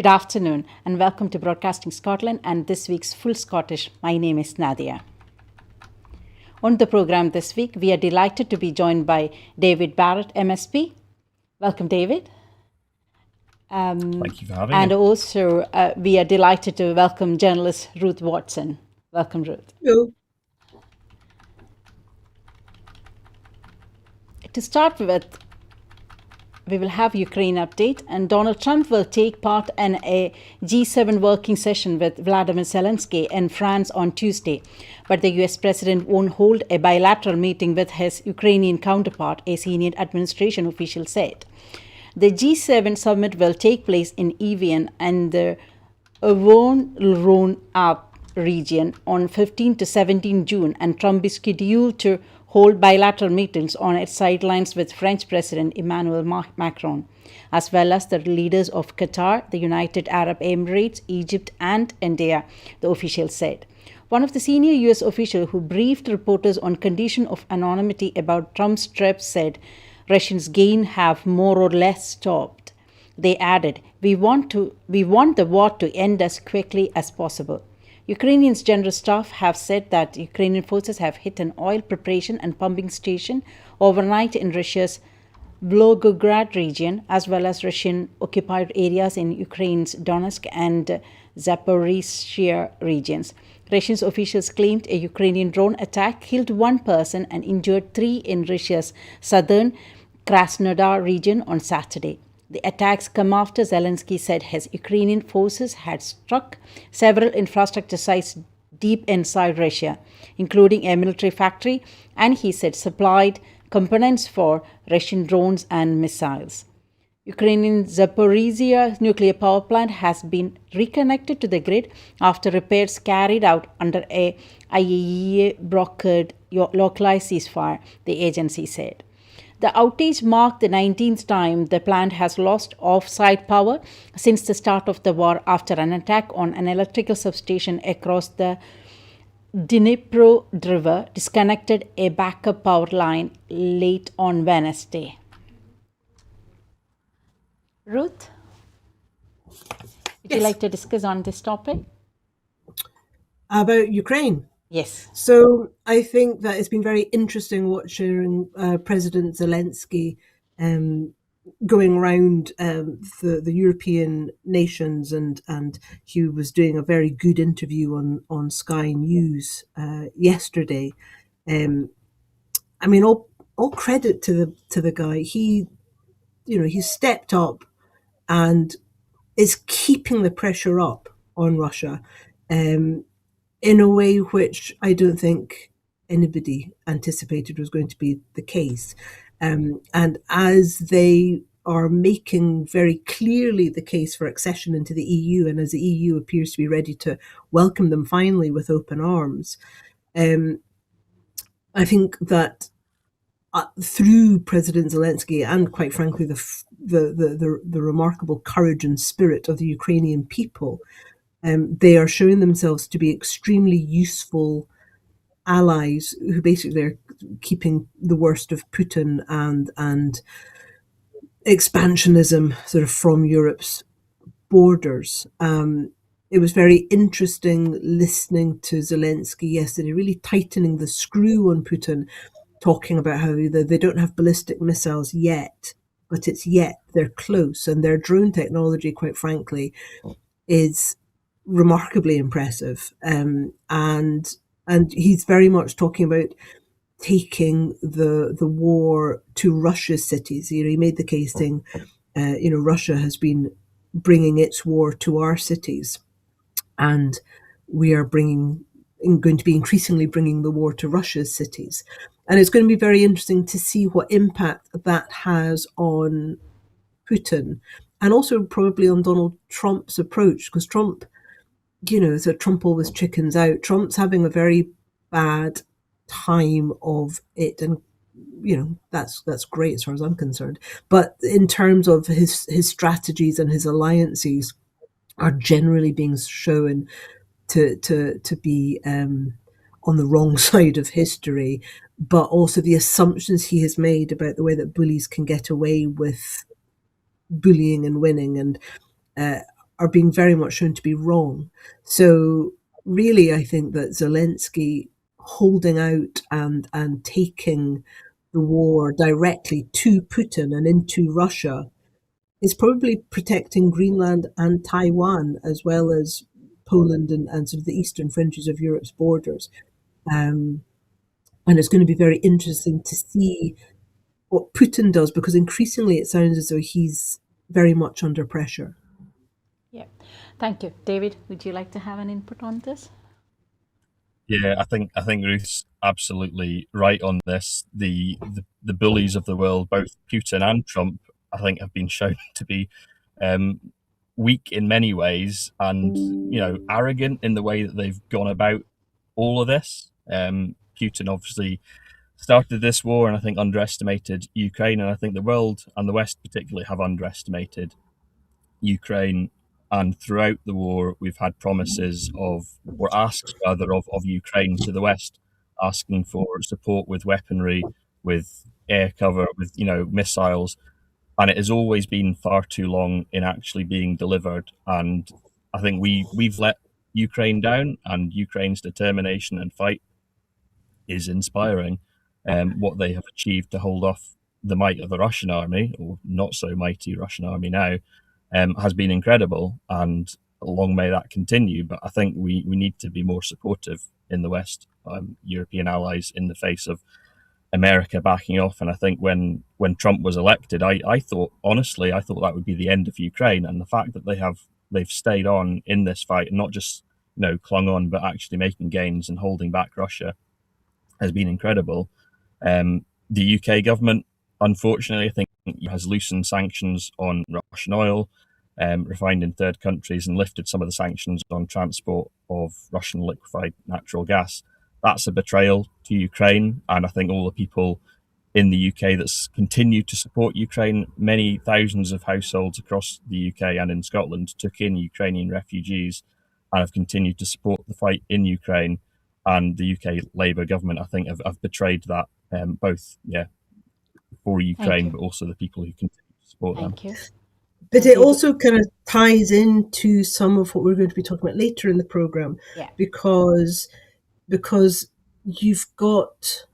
Good afternoon and welcome to Broadcasting Scotland and this week's Full Scottish. My name is Nadia. On the program this week, we are delighted to be joined by David Barratt, MSP. Welcome, David. Thank you for having And me. also, we are delighted to welcome journalist Ruth Watson. Welcome, Ruth. Hello. To start with, we will have Ukraine update, and Donald Trump will take part in a G7 working session with Vladimir Zelensky in France on Tuesday. But the US president won't hold a bilateral meeting with his Ukrainian counterpart, a senior administration official said. The G7 summit will take place in Evian and the Avon-Rhône-Alpes region on 15 to 17 June, and Trump is scheduled to hold bilateral meetings on its sidelines with French President Emmanuel Macron, as well as the leaders of Qatar, the United Arab Emirates, Egypt, and India, the official said. One of the senior US officials who briefed reporters on condition of anonymity about Trump's trip said Russians' gain have more or less stopped. They added, we want the war to end as quickly as possible. Ukrainians' general staff have said that Ukrainian forces have hit an oil preparation and pumping station overnight in Russia's Volgograd region, as well as Russian-occupied areas in Ukraine's Donetsk and Zaporizhzhia regions. Russian officials claimed a Ukrainian drone attack killed one person and injured three in Russia's southern Krasnodar region on Saturday. The attacks come after Zelensky said his Ukrainian forces had struck several infrastructure sites deep inside Russia, including a military factory, and he said supplied components for Russian drones and missiles. Ukrainian Zaporizhzhia nuclear power plant has been reconnected to the grid after repairs carried out under a IAEA-brokered localized ceasefire, the agency said. The outage marked the 19th time the plant has lost off-site power since the start of the war after an attack on an electrical substation across the Dnipro River disconnected a backup power line late on Wednesday. Ruth, would you like to discuss on this topic? About Ukraine. Yes. So I think that it's been very interesting watching President Zelensky going around the European nations, and he was doing a very good interview on Sky News yesterday. I mean, all credit to the guy. He stepped up and is keeping the pressure up on Russia. In a way which I don't think anybody anticipated was going to be the case. And as they are making very clearly the case for accession into the EU, and as the EU appears to be ready to welcome them finally with open arms, I think that through President Zelensky and, quite frankly, the remarkable courage and spirit of the Ukrainian people, they are showing themselves to be extremely useful allies who basically are keeping the worst of Putin and expansionism sort of from Europe's borders. It was very interesting listening to Zelensky yesterday, really tightening the screw on Putin, talking about how they don't have ballistic missiles yet, but it's yet, they're close, and their drone technology, quite frankly, is remarkably impressive, and he's very much talking about taking the war to Russia's cities. He made the case saying, Russia has been bringing its war to our cities, and we are going to be increasingly bringing the war to Russia's cities. And it's going to be very interesting to see what impact that has on Putin, and also probably on Donald Trump's approach, because Trump, so Trump always chickens out. Trump's having a very bad time of it, and that's great as far as I'm concerned. But in terms of his strategies and his alliances, are generally being shown to be on the wrong side of history, but also the assumptions he has made about the way that bullies can get away with bullying and winning, and are being very much shown to be wrong. So really, I think that Zelensky holding out and taking the war directly to Putin and into Russia is probably protecting Greenland and Taiwan, as well as Poland and sort of the eastern fringes of Europe's borders. Um, and it's going to be very interesting to see what Putin does, because increasingly it sounds as though he's very much under pressure. Yeah. Thank you. David, would you like to have an input on this? Yeah, I think Ruth's absolutely right on this. The bullies of the world, both Putin and Trump, I think have been shown to be weak in many ways, and arrogant in the way that they've gone about all of this. Putin obviously started this war, and I think underestimated Ukraine, and I think the world and the West particularly have underestimated Ukraine. And throughout the war, we've had promises or asks rather, of Ukraine to the West, asking for support with weaponry, with air cover, with missiles, and it has always been far too long in actually being delivered. And I think we've let Ukraine down, and Ukraine's determination and fight is inspiring. What they have achieved to hold off the might of the Russian army, or not so mighty Russian army now, has been incredible, and long may that continue. But I think we need to be more supportive in the West, European allies, in the face of America backing off. And I think when Trump was elected, I thought, honestly, I thought that would be the end of Ukraine. And the fact that they've stayed on in this fight, and not just clung on, but actually making gains and holding back Russia, has been incredible. The UK government, unfortunately, I think, has loosened sanctions on Russian oil, refined in third countries, and lifted some of the sanctions on transport of Russian liquefied natural gas. That's a betrayal to Ukraine, and I think all the people in the UK that's continued to support Ukraine, many thousands of households across the UK and in Scotland took in Ukrainian refugees and have continued to support the fight in Ukraine. And the UK Labour government, I think, have betrayed that, both for Ukraine, but also the people who continue to support them. Thank you. But it also kind of ties into some of what we're going to be talking about later in the programme, because you've got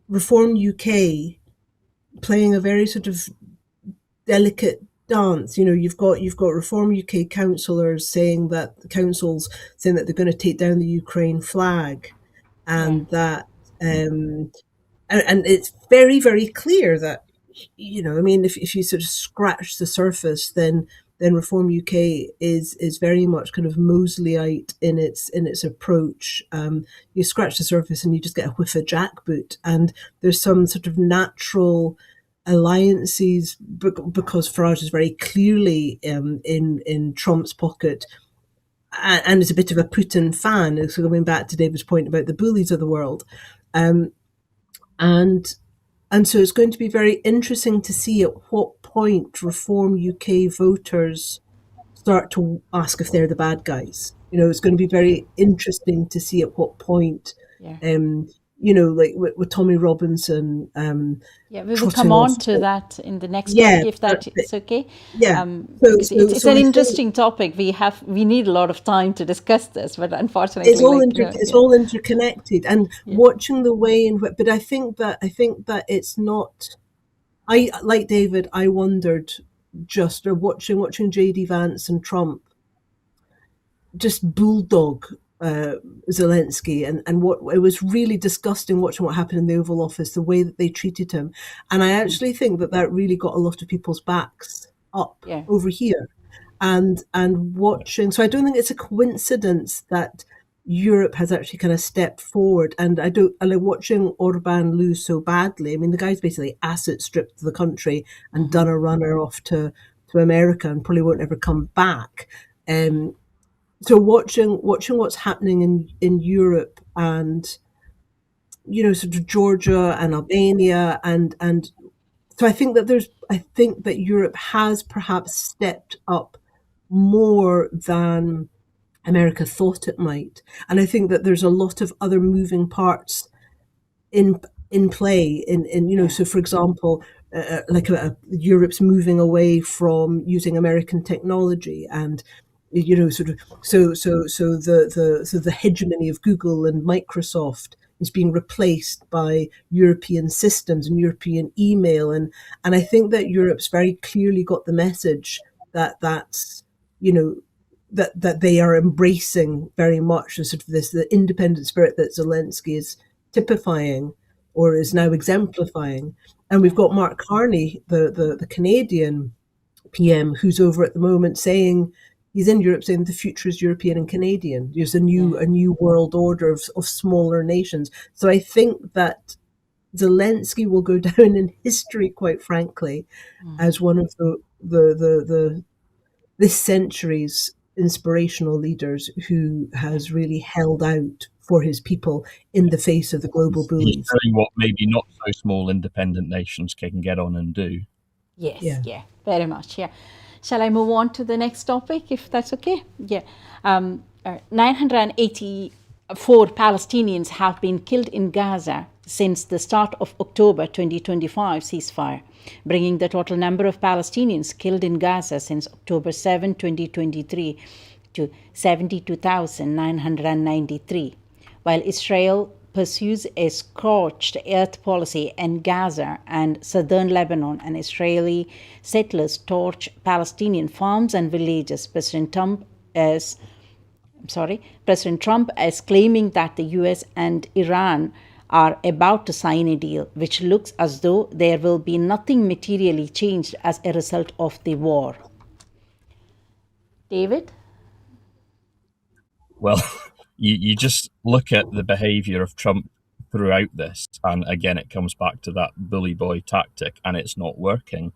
Reform UK playing a very sort of delicate dance. You've got Reform UK councillors saying that they're going to take down the Ukraine flag, and that and it's very, very clear that if you sort of scratch the surface, then Reform UK is very much kind of Mosleyite in its approach. You scratch the surface and you just get a whiff of jackboot, and there's some sort of natural alliances, because Farage is very clearly in Trump's pocket, and is a bit of a Putin fan. So going back to David's point about the bullies of the world, and so it's going to be very interesting to see at what point Reform UK voters start to ask if they're the bad guys. It's going to be very interesting to see at what point, like with Tommy Robinson. We will come on to that in the next topic, if that is okay. It's an interesting topic. We need a lot of time to discuss this, but unfortunately, it's all interconnected. And watching the way in which, but I think that it's not. I, like David, I wondered just watching JD Vance and Trump just bulldog Zelensky, and what it was really disgusting watching what happened in the Oval Office, the way that they treated him. And I actually think that really got a lot of people's backs up over here, and watching. So I don't think it's a coincidence that Europe has actually kind of stepped forward, and I like watching Orban lose so badly. I mean, the guy's basically asset stripped the country and done a runner off to America, and probably won't ever come back. So watching what's happening in Europe, and sort of Georgia and Albania, and so I think that Europe has perhaps stepped up more than America thought it might, and I think that there's a lot of other moving parts in play. So for example, Europe's moving away from using American technology, and sort of the hegemony of Google and Microsoft is being replaced by European systems and European email, and I think that Europe's very clearly got the message that's that they are embracing very much the independent spirit that Zelensky is typifying or is now exemplifying. And we've got Mark Carney, the Canadian PM, who's over at the moment saying, he's in Europe saying the future is European and Canadian. There's a new world order of smaller nations. So I think that Zelensky will go down in history, quite frankly, as one of the this century's inspirational leaders who has really held out for his people in the face of the global bullies. He's showing what maybe not so small independent nations can get on and do. Yes, yeah, very much, yeah. Shall I move on to the next topic, if that's okay? Yeah. 984 Palestinians have been killed in Gaza since the start of October 2025 ceasefire, bringing the total number of Palestinians killed in Gaza since October 7, 2023 to 72,993, while Israel pursues a scorched earth policy in Gaza and southern Lebanon, and Israeli settlers torch Palestinian farms and villages. President Trump is claiming that the US and Iran are about to sign a deal, which looks as though there will be nothing materially changed as a result of the war. David? Well, you just look at the behaviour of Trump throughout this, and again, it comes back to that bully boy tactic, and it's not working.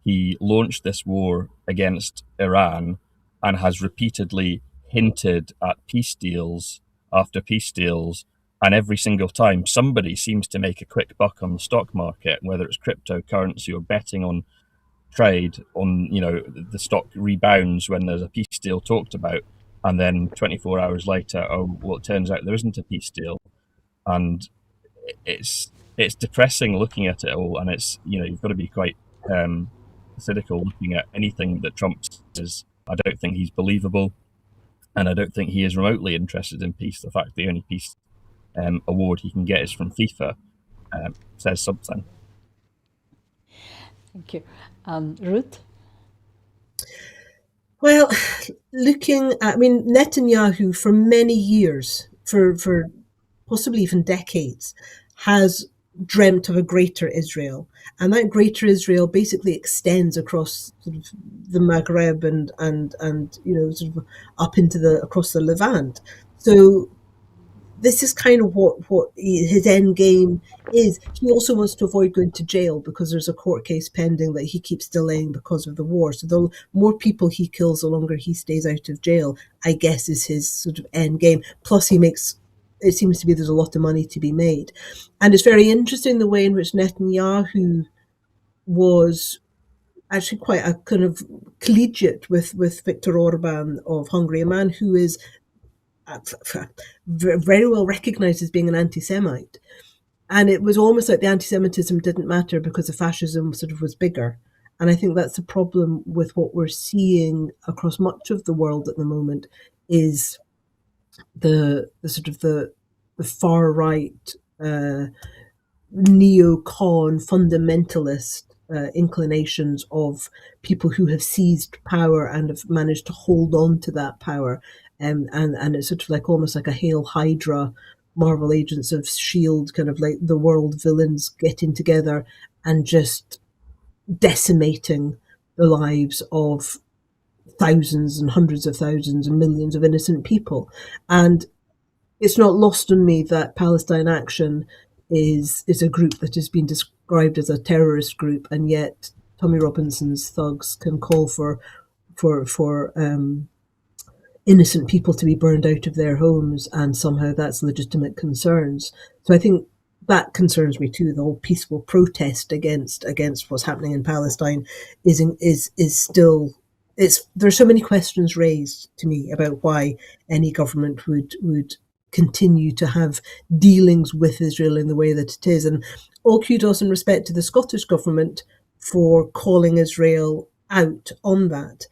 He launched this war against Iran and has repeatedly hinted at peace deals after peace deals, and every single time somebody seems to make a quick buck on the stock market, whether it's cryptocurrency or betting on trade, on the stock rebounds when there's a peace deal talked about, and then 24 hours later, it turns out there isn't a peace deal. And it's depressing looking at it all, and it's you've got to be quite cynical looking at anything that Trump says. I don't think he's believable, and I don't think he is remotely interested in peace. The fact the only peace award he can get is from FIFA says something. Thank you. Ruth? Well, Netanyahu for many years, for possibly even decades, has dreamt of a greater Israel. And that greater Israel basically extends across sort of the Maghreb and sort of up into across the Levant. So this is kind of what his end game is. He also wants to avoid going to jail because there's a court case pending that he keeps delaying because of the war. So the more people he kills, the longer he stays out of jail, I guess, is his sort of end game. Plus it seems to be there's a lot of money to be made. And it's very interesting the way in which Netanyahu was actually quite a kind of collegiate with Viktor Orban of Hungary, a man who is very well recognized as being an anti-Semite. And it was almost like the anti-Semitism didn't matter because the fascism sort of was bigger. And I think that's the problem with what we're seeing across much of the world at the moment is the sort of the far right neocon fundamentalist inclinations of people who have seized power and have managed to hold on to that power. And it's sort of like almost like a Hail Hydra, Marvel Agents of S.H.I.E.L.D., kind of like the world villains getting together and just decimating the lives of thousands and hundreds of thousands and millions of innocent people. And it's not lost on me that Palestine Action is a group that has been described as a terrorist group, and yet Tommy Robinson's thugs can call for innocent people to be burned out of their homes, and somehow that's legitimate concerns. So I think that concerns me too. The whole peaceful protest against what's happening in Palestine is still. There's so many questions raised to me about why any government would continue to have dealings with Israel in the way that it is. And all kudos and respect to the Scottish government for calling Israel out on that.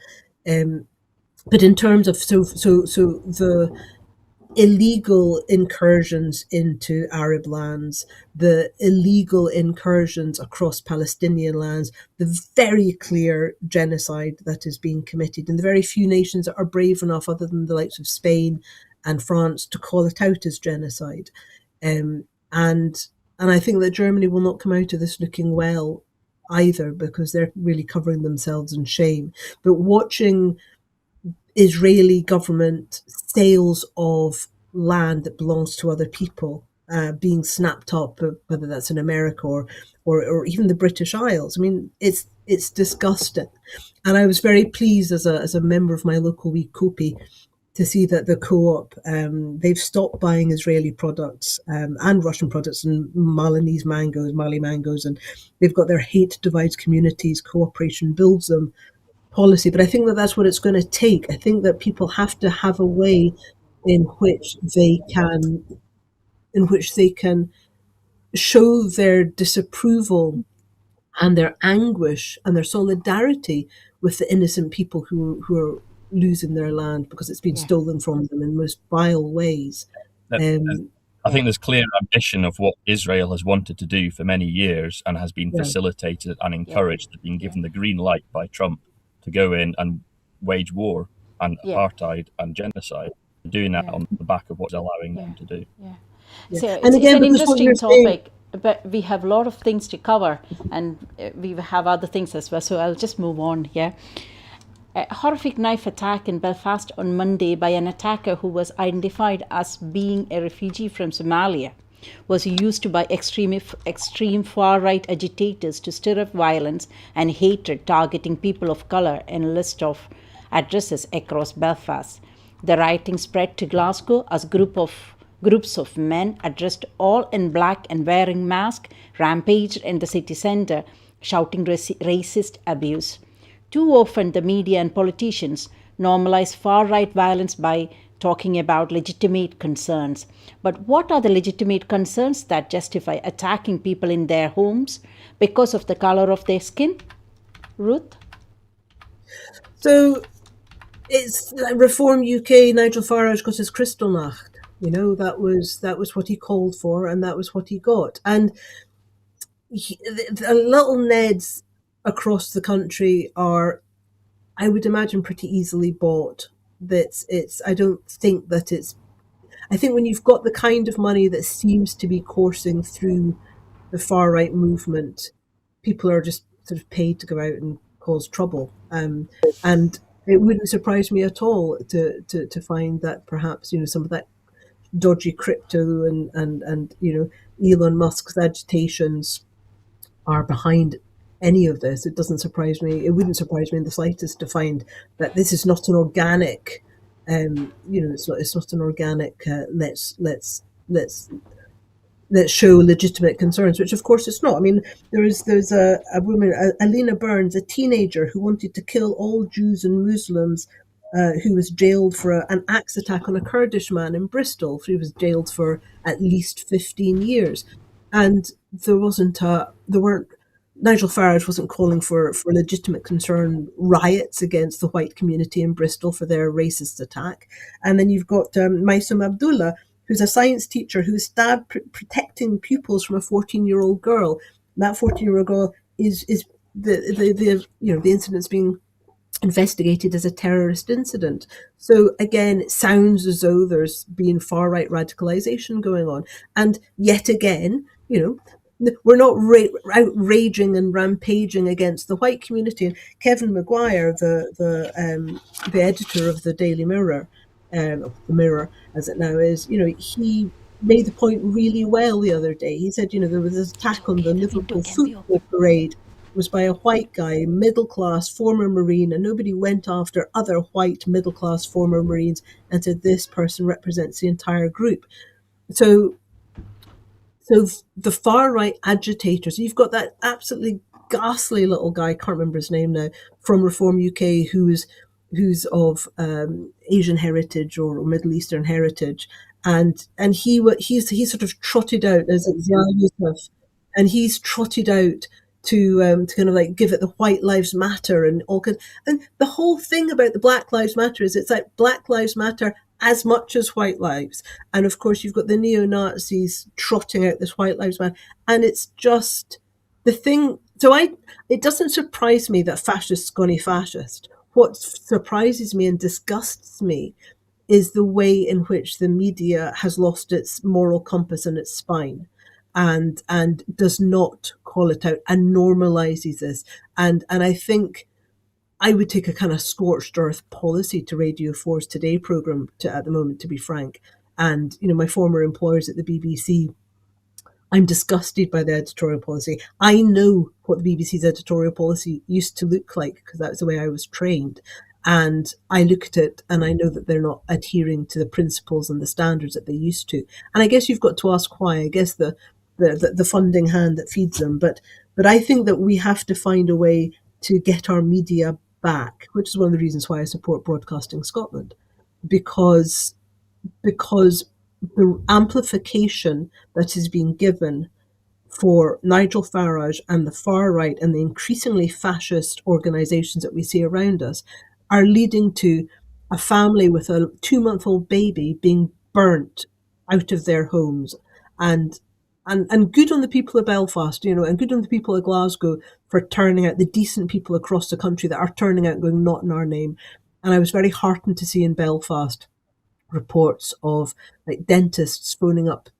But in terms of the illegal incursions into Arab lands, the illegal incursions across Palestinian lands, the very clear genocide that is being committed, and the very few nations that are brave enough, other than the likes of Spain and France, to call it out as genocide. And I think that Germany will not come out of this looking well either, because they're really covering themselves in shame. But watching Israeli government sales of land that belongs to other people being snapped up, whether that's in America or even the British Isles. I mean, it's disgusting. And I was very pleased as a member of my local wee Kopi to see that the co-op, they've stopped buying Israeli products and Russian products and Mali mangoes, and they've got their hate divides communities, cooperation builds them policy. But I think that that's what it's going to take. I think that people have to have a way in which they can show their disapproval and their anguish and their solidarity with the innocent people who are losing their land because it's been stolen from them in most vile ways. I think there's clear ambition of what Israel has wanted to do for many years and has been facilitated and encouraged, and been given the green light by Trump to go in and wage war and apartheid and genocide, doing that on the back of what's allowing them to do. So it's an interesting topic, but we have a lot of things to cover, and we have other things as well. So I'll just move on here. A horrific knife attack in Belfast on Monday by an attacker who was identified as being a refugee from Somalia was used by extreme far-right agitators to stir up violence and hatred targeting people of colour in a list of addresses across Belfast. The rioting spread to Glasgow as groups of men dressed all in black and wearing masks rampaged in the city centre, shouting racist abuse. Too often the media and politicians normalize far-right violence by talking about legitimate concerns. But what are the legitimate concerns that justify attacking people in their homes because of the colour of their skin? Ruth? So it's Reform UK, Nigel Farage got his Kristallnacht. You know, that was what he called for, and that was what he got. And the little Neds across the country are, I would imagine, pretty easily bought. I think when you've got the kind of money that seems to be coursing through the far right movement, people are just sort of paid to go out and cause trouble. And it wouldn't surprise me at all to find that perhaps, you know, some of that dodgy crypto and you know, Elon Musk's agitations are behind any of this. It doesn't surprise me. It wouldn't surprise me in the slightest to find that this is not an organic, you know, it's not an organic. Let's show legitimate concerns, which of course it's not. I mean, there's a woman, Alina Burns, a teenager who wanted to kill all Jews and Muslims, who was jailed for an axe attack on a Kurdish man in Bristol. He was jailed for at least 15 years, and Nigel Farage wasn't calling for legitimate concern riots against the white community in Bristol for their racist attack. And then you've got Maisum Abdullah, who's a science teacher who was stabbed protecting pupils from a 14-year-old girl. And that 14-year-old girl is the incident's being investigated as a terrorist incident. So again, it sounds as though there's been far right radicalization going on. And yet again, you know, we're not outraging and rampaging against the white community. And Kevin Maguire, the editor of the Daily Mirror, the Mirror as it now is, you know, he made the point really well the other day. He said, you know, there was an attack on the Liverpool football parade. It was by a white guy, middle-class, former Marine, and nobody went after other white, middle-class, former Marines and said this person represents the entire group. So the far-right agitators, you've got that absolutely ghastly little guy, I can't remember his name now, from Reform UK, who's of Asian heritage or Middle Eastern heritage, and he sort of trotted out, as Yusuf, and he's trotted out to kind of like give it the White Lives Matter and all kind. And the whole thing about the Black Lives Matter is it's like Black Lives Matter as much as white lives. And of course, you've got the neo-Nazis trotting out this White Lives Matter, and it's just the thing. So it doesn't surprise me that fascists gone fascist. What surprises me and disgusts me is the way in which the media has lost its moral compass and its spine, and does not call it out and normalizes this. And I think I would take a kind of scorched earth policy to Radio 4's Today programme at the moment, to be frank. And, my former employers at the BBC, I'm disgusted by the editorial policy. I know what the BBC's editorial policy used to look like because that's the way I was trained. And I look at it and I know that they're not adhering to the principles and the standards that they used to. And I guess you've got to ask why. I guess the funding hand that feeds them. But I think that we have to find a way to get our media back, which is one of the reasons why I support Broadcasting Scotland, because the amplification that is being given for Nigel Farage and the far right and the increasingly fascist organisations that we see around us are leading to a family with a 2-month-old baby being burnt out of their homes. And good on the people of Belfast, and good on the people of Glasgow for turning out, the decent people across the country that are turning out and going, not in our name. And I was very heartened to see in Belfast reports of like dentists phoning up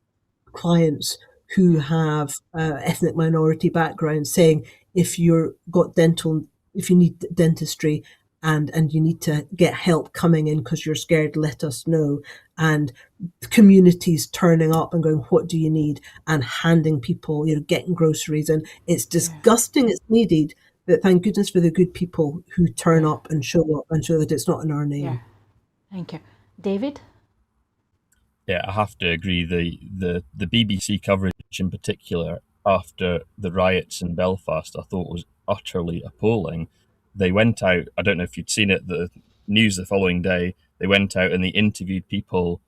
clients who have ethnic minority backgrounds saying, if you need dentistry and you need to get help coming in because you're scared, let us know. And communities turning up and going, what do you need? And handing people, getting groceries. And it's disgusting. It's needed. But thank goodness for the good people who turn up and show that it's not in our name. Yeah. Thank you. David? Yeah, I have to agree. The BBC coverage in particular after the riots in Belfast, I thought was utterly appalling. They went out, I don't know if you'd seen it, the news the following day, they went out and they interviewed people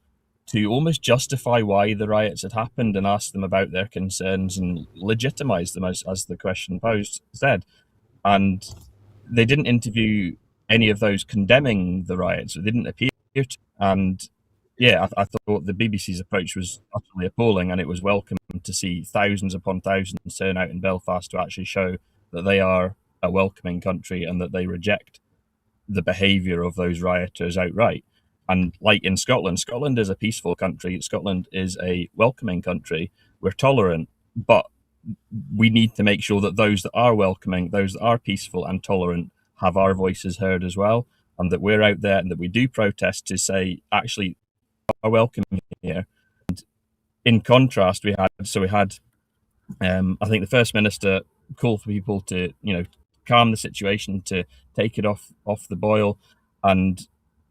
to almost justify why the riots had happened and ask them about their concerns and legitimize them, as the question posed said. And they didn't interview any of those condemning the riots. They didn't appear to. And yeah, I thought the BBC's approach was utterly appalling, and it was welcome to see thousands upon thousands turn out in Belfast to actually show that they are a welcoming country and that they reject the behaviour of those rioters outright. And like in Scotland, Scotland is a peaceful country. Scotland is a welcoming country. We're tolerant, but we need to make sure that those that are welcoming, those that are peaceful and tolerant, have our voices heard as well, and that we're out there and that we do protest to say, actually, are welcome here. And in contrast, we had I think the First Minister called for people to calm the situation, to take it off the boil, and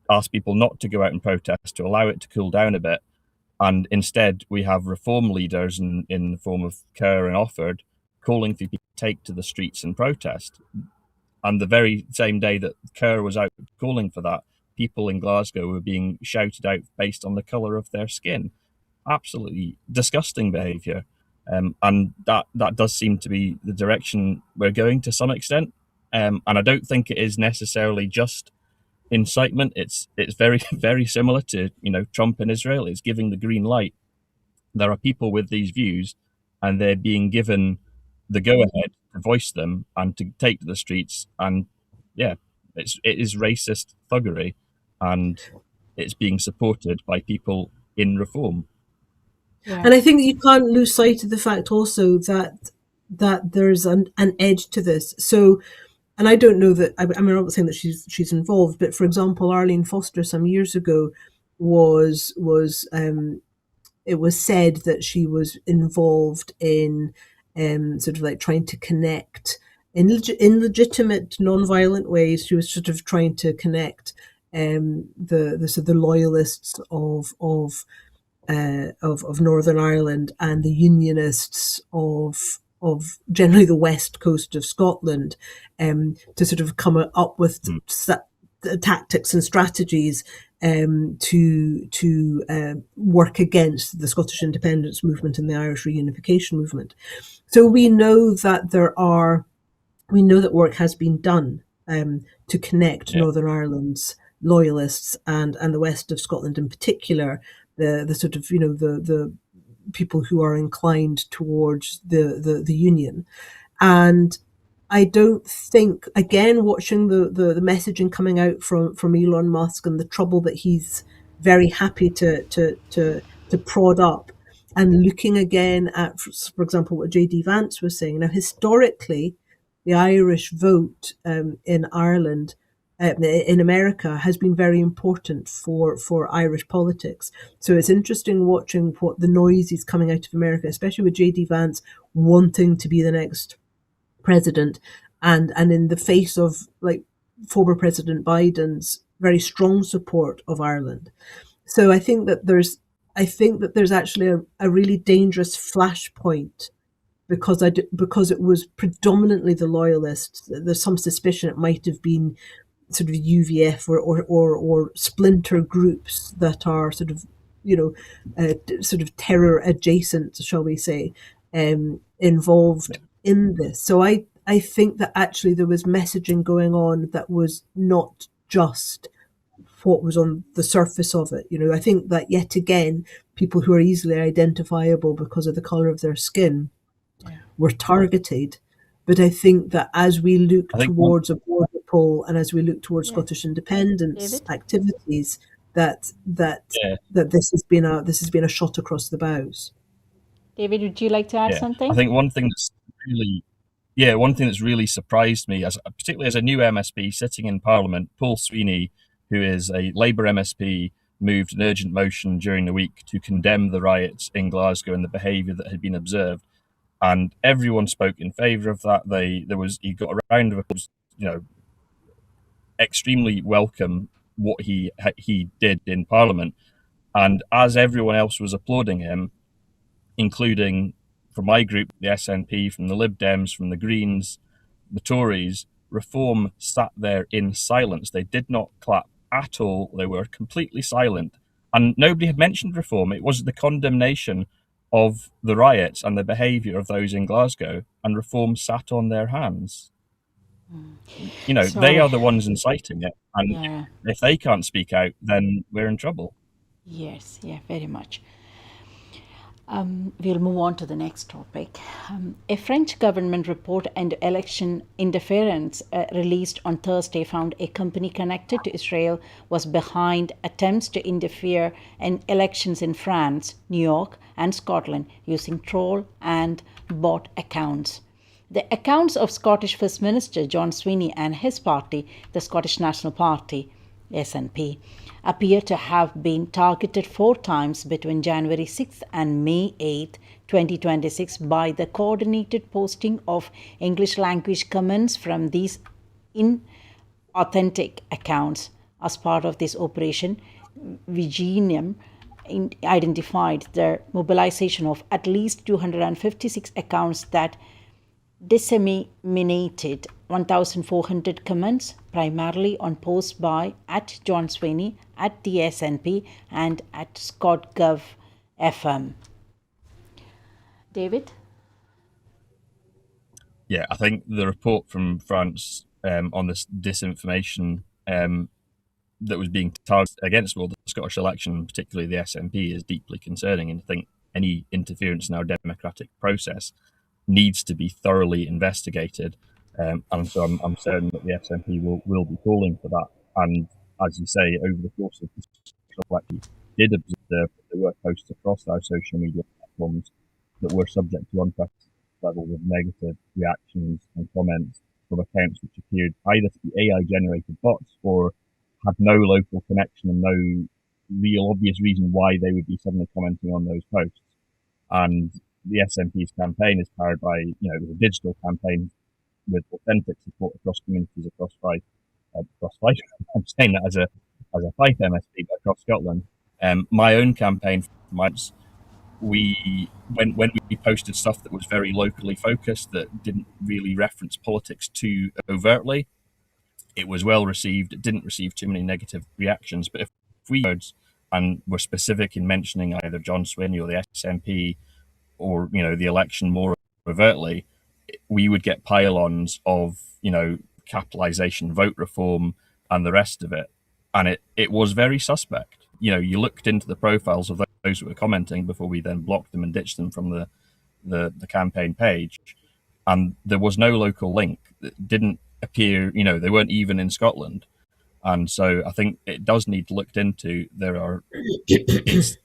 ask people not to go out and protest, to allow it to cool down a bit. And instead, we have reform leaders in the form of Kerr and Offord calling for people to take to the streets and protest. And the very same day that Kerr was out calling for that, people in Glasgow were being shouted out based on the colour of their skin. Absolutely disgusting behaviour. And that does seem to be the direction we're going to some extent. And I don't think it is necessarily just incitement. It's very, very similar to Trump in Israel. It's giving the green light. There are people with these views, and they're being given the go-ahead to voice them and to take to the streets. And yeah, it is racist thuggery, and it's being supported by people in reform. Yeah. And I think that you can't lose sight of the fact also that there's an edge to this. So, and I don't know that, I'm not saying that she's involved, but for example, Arlene Foster some years ago was it was said that she was involved in sort of like trying to connect in legitimate, non-violent ways. She was sort of trying to connect the loyalists of Northern Ireland and the Unionists of generally the west coast of Scotland, to sort of come up with tactics and strategies to work against the Scottish independence movement and the Irish reunification movement. So we know that work has been done to connect Northern Ireland's loyalists and the west of Scotland in particular, the sort of the people who are inclined towards the union. And I don't think, again, watching the messaging coming out from Elon Musk and the trouble that he's very happy to prod up, and looking again at, for example, what JD Vance was saying. Now, historically, the Irish vote in Ireland, in America, has been very important for Irish politics. So it's interesting watching what the noise is coming out of America, especially with JD Vance wanting to be the next president, and in the face of like former President Biden's very strong support of Ireland. So I think that there's actually a really dangerous flashpoint, because it was predominantly the loyalists. There's some suspicion it might have been sort of UVF or splinter groups that are sort of sort of terror adjacent, shall we say, involved in this. So I think that actually there was messaging going on that was not just what was on the surface of it. I think that yet again, people who are easily identifiable because of the colour of their skin were targeted. But I think that as we look towards a border poll and as we look towards Scottish independence activities, that this has been a shot across the bows. David, would you like to add something? I think one thing that's really surprised me, particularly as a new MSP sitting in Parliament, Paul Sweeney, who is a Labour MSP, moved an urgent motion during the week to condemn the riots in Glasgow and the behaviour that had been observed, and everyone spoke in favour of that. He got a round of applause, extremely welcome what he did in Parliament, and as everyone else was applauding him, including from my group, the SNP, from the Lib Dems, from the Greens, the Tories, Reform sat there in silence. They did not clap at all. They were completely silent. And nobody had mentioned Reform. It was the condemnation of the riots and the behaviour of those in Glasgow, and Reform sat on their hands. They are the ones inciting it. And if they can't speak out, then we're in trouble. Yes, very much. We'll move on to the next topic. A French government report into election interference released on Thursday found a company connected to Israel was behind attempts to interfere in elections in France, New York, and Scotland using troll and bot accounts. The accounts of Scottish First Minister John Sweeney and his party, the Scottish National Party, SNP, appear to have been targeted 4 times between January 6th and May 8th, 2026 by the coordinated posting of English language comments from these inauthentic accounts. As part of this operation, Vigenium identified the mobilization of at least 256 accounts that disseminated 1,400 comments, primarily on posts by @John Sweeney, @the SNP, and @ScotGov FM. David? Yeah, I think the report from France on this disinformation that was being targeted against the Scottish election, particularly the SNP, is deeply concerning. And I think any interference in our democratic process needs to be thoroughly investigated. And so I'm certain that the SNP will be calling for that. And as you say, over the course of this election, did observe that there were posts across our social media platforms that were subject to unprecedented levels of negative reactions and comments from accounts which appeared either to be AI-generated bots or had no local connection and no real obvious reason why they would be suddenly commenting on those posts. And the SNP's campaign is powered by, it was a digital campaign with authentic support across communities across Fife. I'm saying that as a Fife MSP, but across Scotland. My own campaign, when we posted stuff that was very locally focused, that didn't really reference politics too overtly, it was well received. It didn't receive too many negative reactions. But if we and were specific in mentioning either John Swinney or the SNP or the election more overtly, we would get pile-ons of capitalisation, vote reform, and the rest of it, and it was very suspect. You looked into the profiles of those who were commenting before we then blocked them and ditched them from the campaign page, and there was no local link. It didn't appear. They weren't even in Scotland, and so I think it does need looked into. It's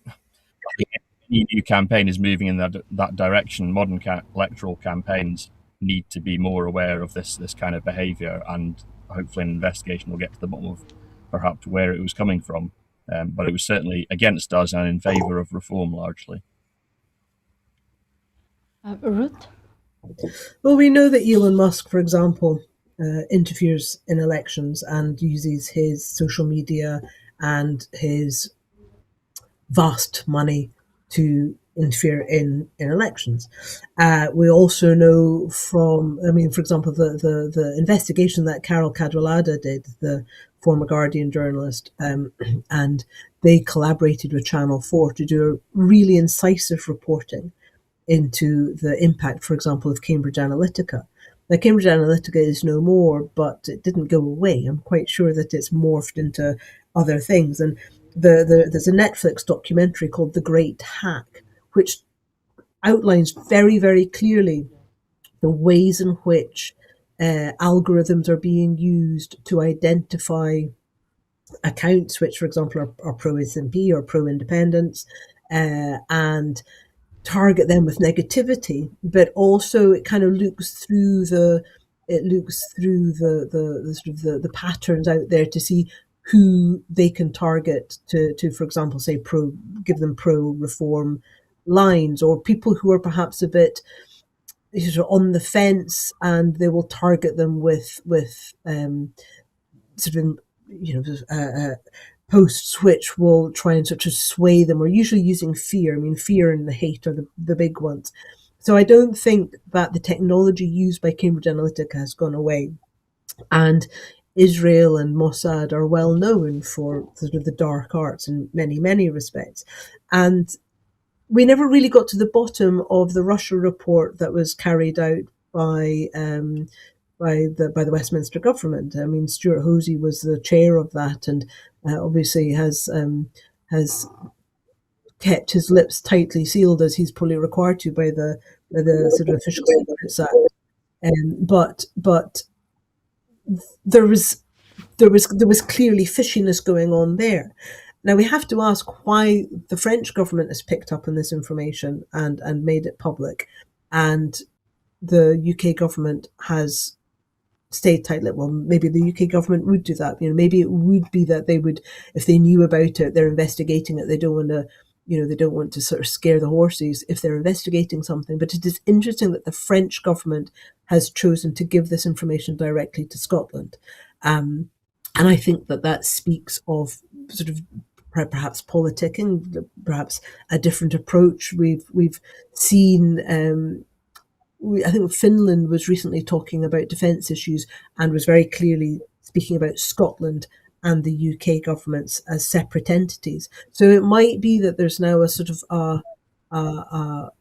any new campaign is moving in that direction. Modern electoral campaigns need to be more aware of this kind of behaviour, and hopefully an investigation will get to the bottom of perhaps where it was coming from. But it was certainly against us and in favour of reform largely. Ruth? Well, we know that Elon Musk, for example, interferes in elections and uses his social media and his vast money to interfere in elections. We also know from, for example, the investigation that Carol Cadwallader did, the former Guardian journalist, and they collaborated with Channel 4 to do a really incisive reporting into the impact, for example, of Cambridge Analytica. Now, Cambridge Analytica is no more, but it didn't go away. I'm quite sure that it's morphed into other things. And there's a Netflix documentary called The Great Hack, which outlines very, very clearly the ways in which algorithms are being used to identify accounts which, for example, are pro-SNP or pro-independence, and target them with negativity, but also it kind of looks through the sort of the patterns out there to see who they can target to for example, say give them pro-reform lines, or people who are perhaps a bit sort of on the fence, and they will target them with sort of posts which will try and sort of sway them, or usually using fear. Fear and the hate are the big ones. So I don't think that the technology used by Cambridge Analytica has gone away. And Israel and Mossad are well known for sort of the dark arts in many, many respects. And we never really got to the bottom of the Russia report that was carried out by the Westminster government. Stuart Hosey was the chair of that, and obviously has kept his lips tightly sealed, as he's probably required to by the sort of Official Secrets Act. But there was clearly fishiness going on there. Now we have to ask why the French government has picked up on this information and made it public, and the UK government has stayed tight-lipped. Well, maybe the UK government would do that. Maybe it would be that they would, if they knew about it, they're investigating it. They don't want to sort of scare the horses if they're investigating something. But it is interesting that the French government has chosen to give this information directly to Scotland. And I think that speaks of sort of perhaps politicking, perhaps a different approach. We've seen, I think Finland was recently talking about defence issues and was very clearly speaking about Scotland and the UK governments as separate entities. So it might be that there's now a sort of a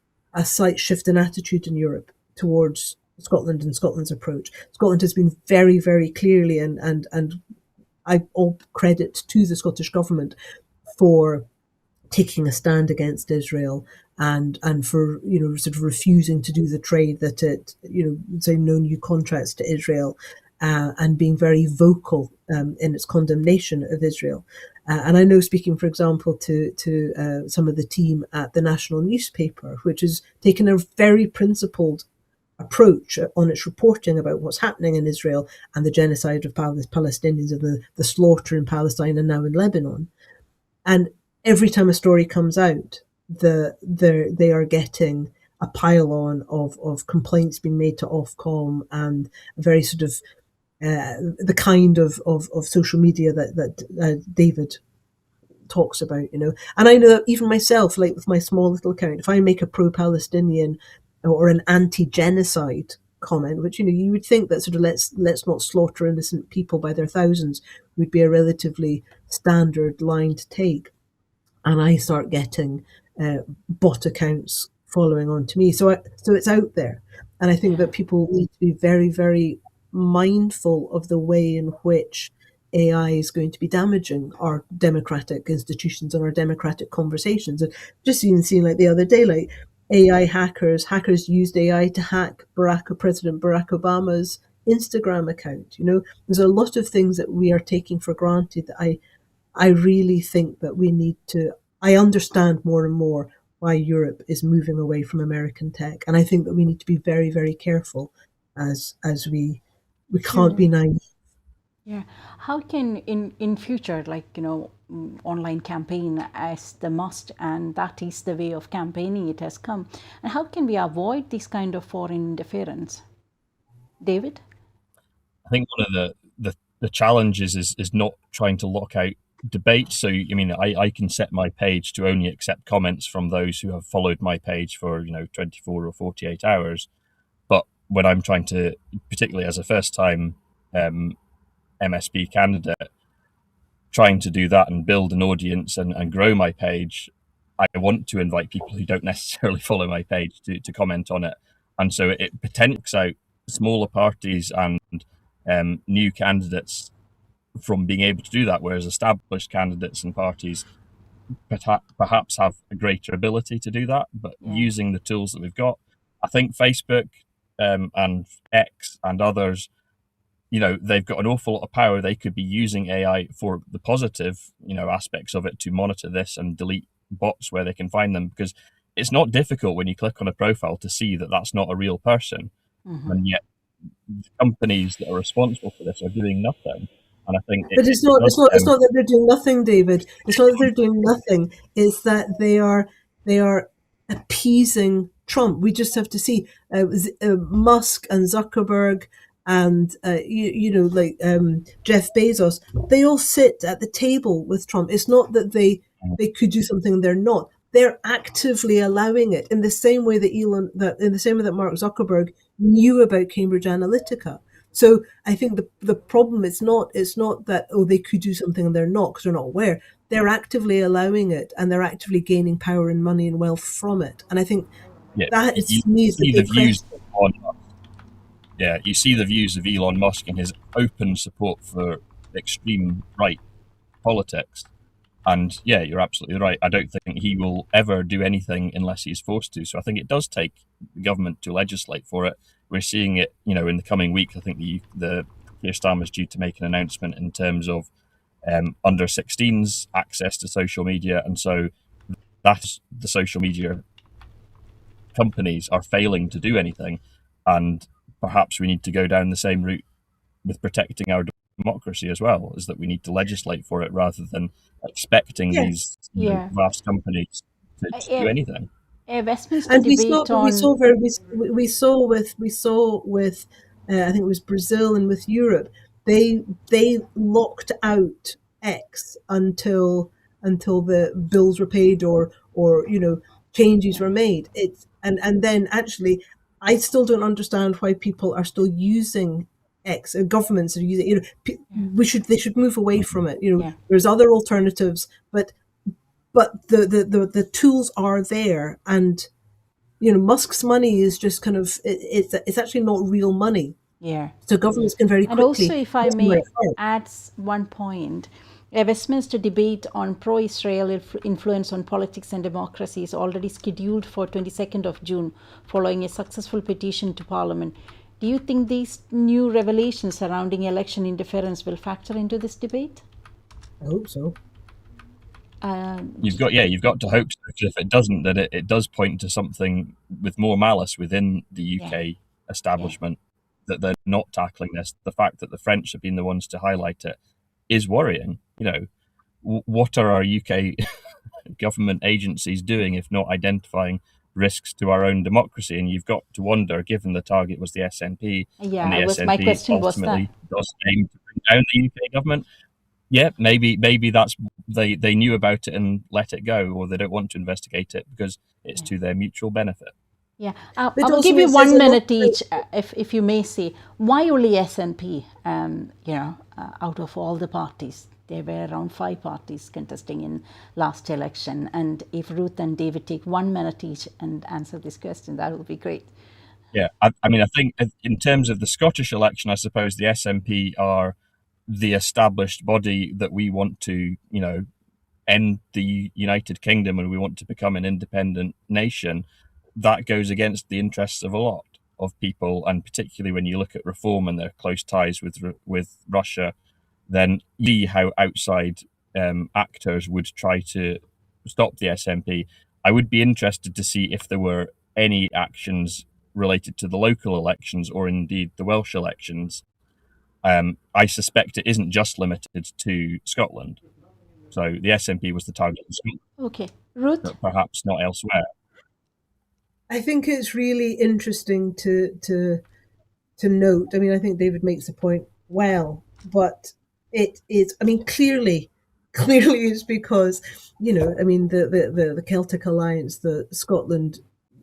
slight shift in attitude in Europe towards Scotland and Scotland's approach. Scotland has been very, very clearly, and I all credit to the Scottish government for taking a stand against Israel and for sort of refusing to do the trade that it saying no new contracts to Israel, and being very vocal in its condemnation of Israel. And I know, speaking, for example, to some of the team at the National newspaper, which has taken a very principled approach on its reporting about what's happening in Israel and the genocide of Palestinians and the slaughter in Palestine and now in Lebanon. And every time a story comes out, they are getting a pile-on of complaints being made to Ofcom, and a very sort of the kind of social media that David talks about, And I know that even myself, like with my small little account, if I make a pro-Palestinian or an anti-genocide comment, which you would think that sort of let's not slaughter innocent people by their thousands would be a relatively standard line to take, and I start getting bot accounts following on to me. So it's out there, and I think that people need to be very, very mindful of the way in which AI is going to be damaging our democratic institutions and our democratic conversations. And just even seeing like the other day, like AI hackers used AI to hack President Barack Obama's Instagram account. There's a lot of things that we are taking for granted that I really think that we need to. I understand more and more why Europe is moving away from American tech, and I think that we need to be very, very careful as we can't be naive. Yeah. How can in future, online campaign as the must, and that is the way of campaigning it has come, and how can we avoid this kind of foreign interference? David? I think one of the challenges is not trying to lock out debate. So, I can set my page to only accept comments from those who have followed my page for, 24 or 48 hours. But when I'm trying to, particularly as a first time MSP candidate, trying to do that and build an audience and grow my page, I want to invite people who don't necessarily follow my page to comment on it. And so it potentiates out smaller parties and new candidates from being able to do that, whereas established candidates and parties perhaps have a greater ability to do that. But using the tools that we've got, I think Facebook and X and others, they've got an awful lot of power. They could be using AI for the positive, aspects of it to monitor this and delete bots where they can find them, because it's not difficult when you click on a profile to see that that's not a real person. And yet the companies that are responsible for this are doing nothing. And I think but it's not that they're doing nothing, David. It's not that they're doing nothing. It's that they are appeasing Trump. We just have to see Musk and Zuckerberg and Jeff Bezos. They all sit at the table with Trump. It's not that they could do something they're not. They're actively allowing it in the same way that Mark Zuckerberg knew about Cambridge Analytica. So I think the problem is not that they could do something and they're not because they're not aware. They're actively allowing it, and they're actively gaining power and money and wealth from it. And I think that is the big question. You see the views of Elon Musk and his open support for extreme right politics. And you're absolutely right. I don't think he will ever do anything unless he's forced to. So I think it does take the government to legislate for it. We're seeing it, in the coming week. I think the Keir Starmer is due to make an announcement in terms of under 16s access to social media. And so that's the social media companies are failing to do anything. And perhaps we need to go down the same route with protecting our democracy as well, is that we need to legislate for it rather than expecting these vast companies to do anything. Westminster And debate we saw with I think it was Brazil and with Europe, they locked out X until the bills were paid or changes were made. And then actually I still don't understand why people are still using X. Governments are using. They should move away from it. There's other alternatives, but the tools are there, and Musk's money is just kind of it's actually not real money. Yeah. So governments can very quickly. And also, if I may add one point, a Westminster debate on pro-Israel influence on politics and democracy is already scheduled for 22nd of June, following a successful petition to Parliament. Do you think these new revelations surrounding election interference will factor into this debate? I hope so. You've got to hope so, because if it doesn't, then it does point to something with more malice within the UK establishment, that they're not tackling this. The fact that the French have been the ones to highlight it is worrying. What are our UK government agencies doing if not identifying risks to our own democracy? And you've got to wonder, given the target was the SNP, and the SNP my question ultimately does aim to bring down the UK government. Yeah, maybe that's they knew about it and let it go, or they don't want to investigate it because it's to their mutual benefit. Yeah, But I'll also give you it says a one lot minute each, if you may say. Why only SNP? Out of all the parties, there were around 5 parties contesting in last election. And if Ruth and David take 1 minute each and answer this question, that would be great. Yeah, I mean, I think in terms of the Scottish election, I suppose the SNP are the established body that we want to, end the United Kingdom and we want to become an independent nation. That goes against the interests of a lot of people, and particularly when you look at reform and their close ties with Russia, then you see how outside actors would try to stop the SNP. I would be interested to see if there were any actions related to the local elections or indeed the Welsh elections. I suspect it isn't just limited to Scotland. So the SNP was the target in Scotland, Okay, Ruth? but perhaps not elsewhere. I think it's really interesting to note. I mean, I think David makes the point well, but it is. I mean, clearly, it's because I mean, the Celtic Alliance, the Scotland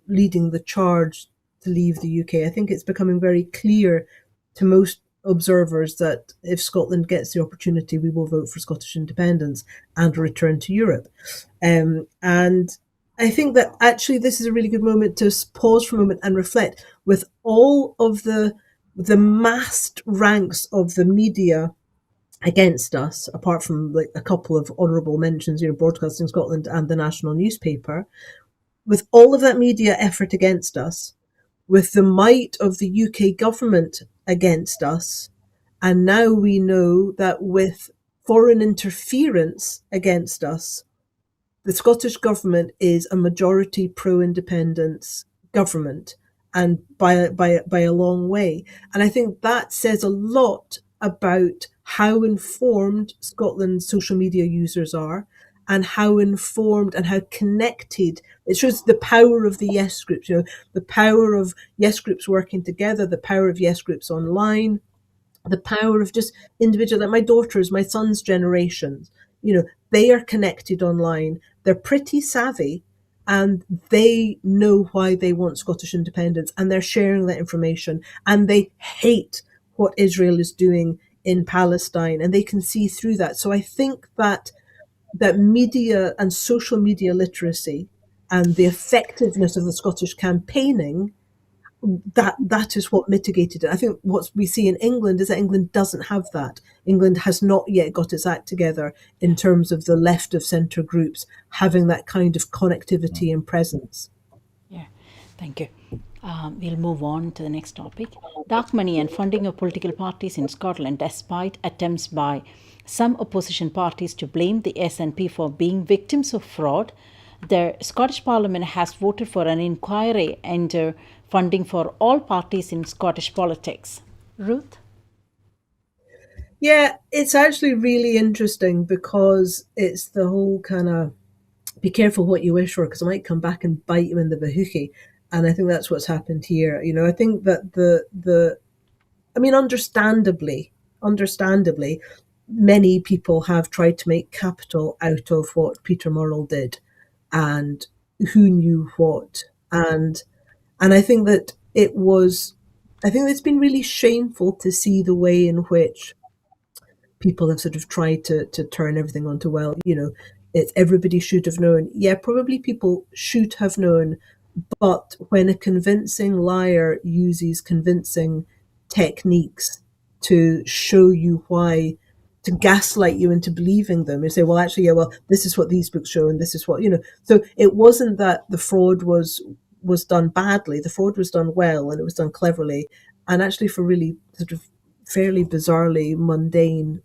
leading the charge to leave the UK. I think it's becoming very clear to most observers that if Scotland gets the opportunity, we will vote for Scottish independence and a return to Europe. And I think that actually this is a really good moment to pause for a moment and reflect. With all of the massed ranks of the media against us, apart from like a couple of honourable mentions, Broadcasting Scotland and the national newspaper, with all of that media effort against us, with the might of the UK government against us, and now we know that with foreign interference against us, the Scottish government is a majority pro-independence government, and by a long way. And I think that says a lot about how informed Scotland's social media users are, and how informed and how connected. It shows the power of the yes groups, the power of yes groups working together, the power of yes groups online, the power of just individual, like my daughter's, my son's generations, they are connected online. They're pretty savvy and they know why they want Scottish independence, and they're sharing that information, and they hate what Israel is doing in Palestine, and they can see through that. So I think that media and social media literacy and the effectiveness of the Scottish campaigning, that is what mitigated it. I think what we see in England is that England doesn't have that. England has not yet got its act together in terms of the left of centre groups having that kind of connectivity and presence. Yeah, thank you. We'll move on to the next topic. Dark money and funding of political parties in Scotland, despite attempts by some opposition parties to blame the SNP for being victims of fraud. The Scottish Parliament has voted for an inquiry into funding for all parties in Scottish politics. Ruth? Yeah, it's actually really interesting because it's the whole kind of be careful what you wish for, because it might come back and bite you in the bahuki. And I think that's what's happened here. I think that understandably, many people have tried to make capital out of what Peter Murrell did and who knew what. And I think that I think it's been really shameful to see the way in which people have sort of tried to turn everything onto, well, it's everybody should have known. Yeah, probably people should have known, but when a convincing liar uses convincing techniques to show you why, to gaslight you into believing them, you say, well, actually, yeah, well, this is what these books show, and this is what, So it wasn't that the fraud was done badly. The fraud was done well, and it was done cleverly, and actually for really sort of fairly bizarrely mundane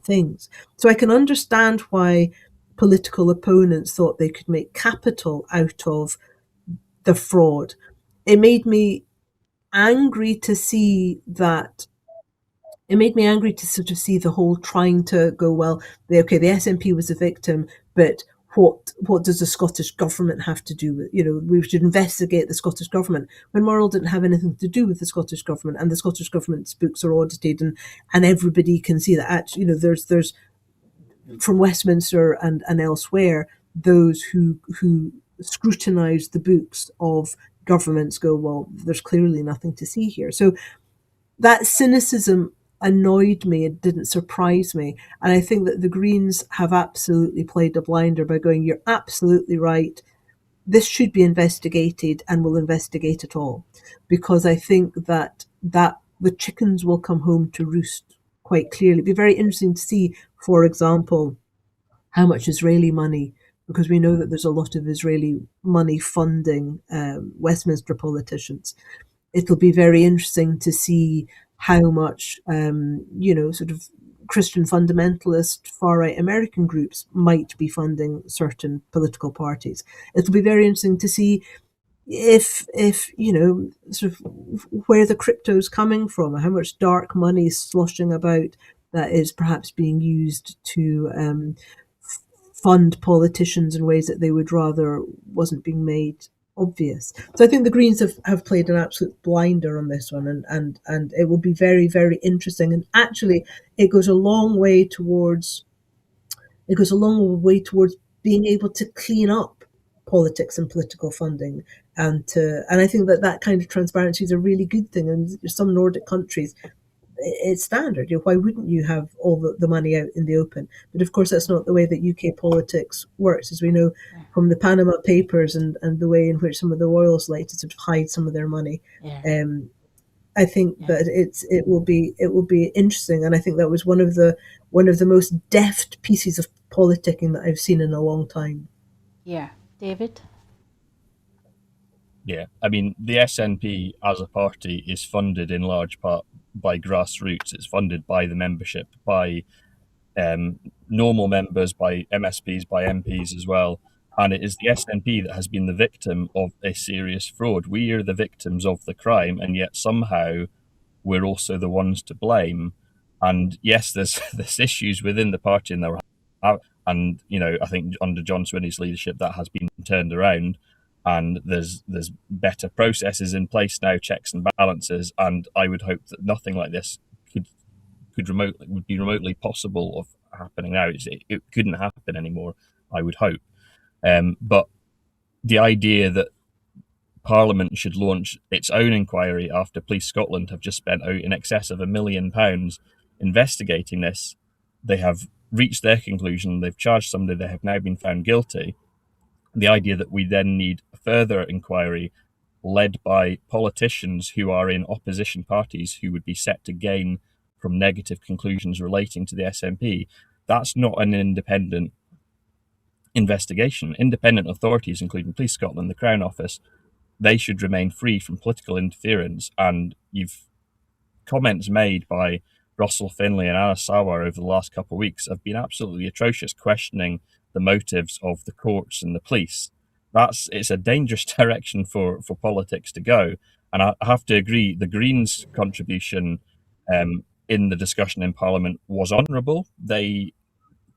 things. So I can understand why political opponents thought they could make capital out of the fraud. It made me angry to see that. It made me angry to sort of see the whole trying to go, well, the SNP was a victim, but what does the Scottish government have to do with, we should investigate the Scottish government, when Murrell didn't have anything to do with the Scottish government, and the Scottish government's books are audited, and everybody can see that actually, there's from Westminster and elsewhere, those who scrutinise the books of governments go, well, there's clearly nothing to see here. So that cynicism annoyed me. It didn't surprise me. And I think that the Greens have absolutely played a blinder by going, you're absolutely right. This should be investigated, and we'll investigate it all. Because I think that the chickens will come home to roost quite clearly. It'd be very interesting to see, for example, how much Israeli money, because we know that there's a lot of Israeli money funding Westminster politicians. It'll be very interesting to see how much, sort of Christian fundamentalist far-right American groups might be funding certain political parties. It'll be very interesting to see if sort of where the crypto's coming from, how much dark money is sloshing about that is perhaps being used to fund politicians in ways that they would rather wasn't being made obvious. So I think the Greens have played an absolute blinder on this one, and it will be very, very interesting. And actually, it goes a long way towards being able to clean up politics and political funding, and I think that kind of transparency is a really good thing. And some Nordic countries, it's standard. Why wouldn't you have all the money out in the open? But of course, that's not the way that UK politics works, as we know from the Panama Papers and the way in which some of the royals like to sort of hide some of their money. I think that it will be interesting, and I think that was one of the most deft pieces of politicking that I've seen in a long time. Yeah, David. Yeah, I mean, the SNP as a party is funded in large part by grassroots. It's funded by the membership, by normal members, by MSPs, by MPs as well. And it is the SNP that has been the victim of a serious fraud. We are the victims of the crime, and yet somehow we're also the ones to blame. And yes, there's issues within the party, and and I think under John Swinney's leadership that has been turned around. And there's better processes in place now, checks and balances, and I would hope that nothing like this would be remotely possible of happening now. It couldn't happen anymore, I would hope. But the idea that Parliament should launch its own inquiry after Police Scotland have just spent out in excess of £1 million investigating this, they have reached their conclusion, they've charged somebody, they have now been found guilty. The idea that we then need a further inquiry led by politicians who are in opposition parties who would be set to gain from negative conclusions relating to the SNP, that's not an independent investigation. Independent authorities, including Police Scotland, the Crown Office, they should remain free from political interference. And you've comments made by Russell Finlay and Anna Sawar over the last couple of weeks have been absolutely atrocious, questioning the motives of the courts and the police. It's a dangerous direction for politics to go. And I have to agree, the Greens' contribution in the discussion in Parliament was honourable. They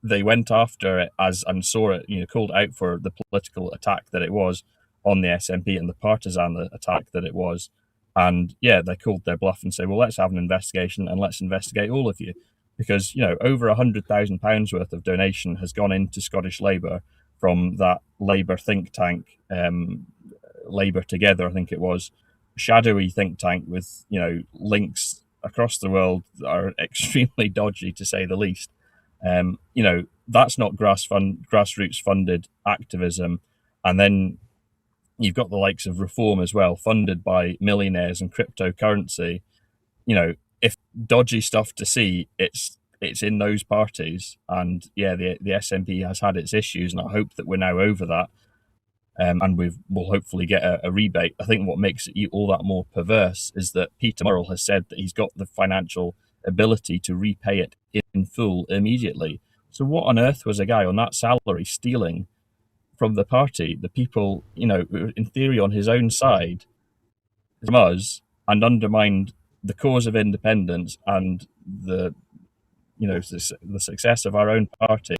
went after it and saw it, called out for the political attack that it was on the SNP and the partisan attack that it was. And yeah, they called their bluff and said, well, let's have an investigation and let's investigate all of you. Because, over £100,000 worth of donation has gone into Scottish Labour from that Labour think tank, Labour Together, I think it was, shadowy think tank with, links across the world that are extremely dodgy, to say the least. That's not grassroots funded activism. And then you've got the likes of Reform as well, funded by millionaires and cryptocurrency. If dodgy stuff to see, it's in those parties. And yeah, the SNP has had its issues, and I hope that we're now over that, and we'll hopefully get a rebate. I think what makes it all that more perverse is that Peter Murrell has said that he's got the financial ability to repay it in full immediately. So what on earth was a guy on that salary stealing from the party, the people, in theory on his own side, from us, and undermined the cause of independence and the success of our own party,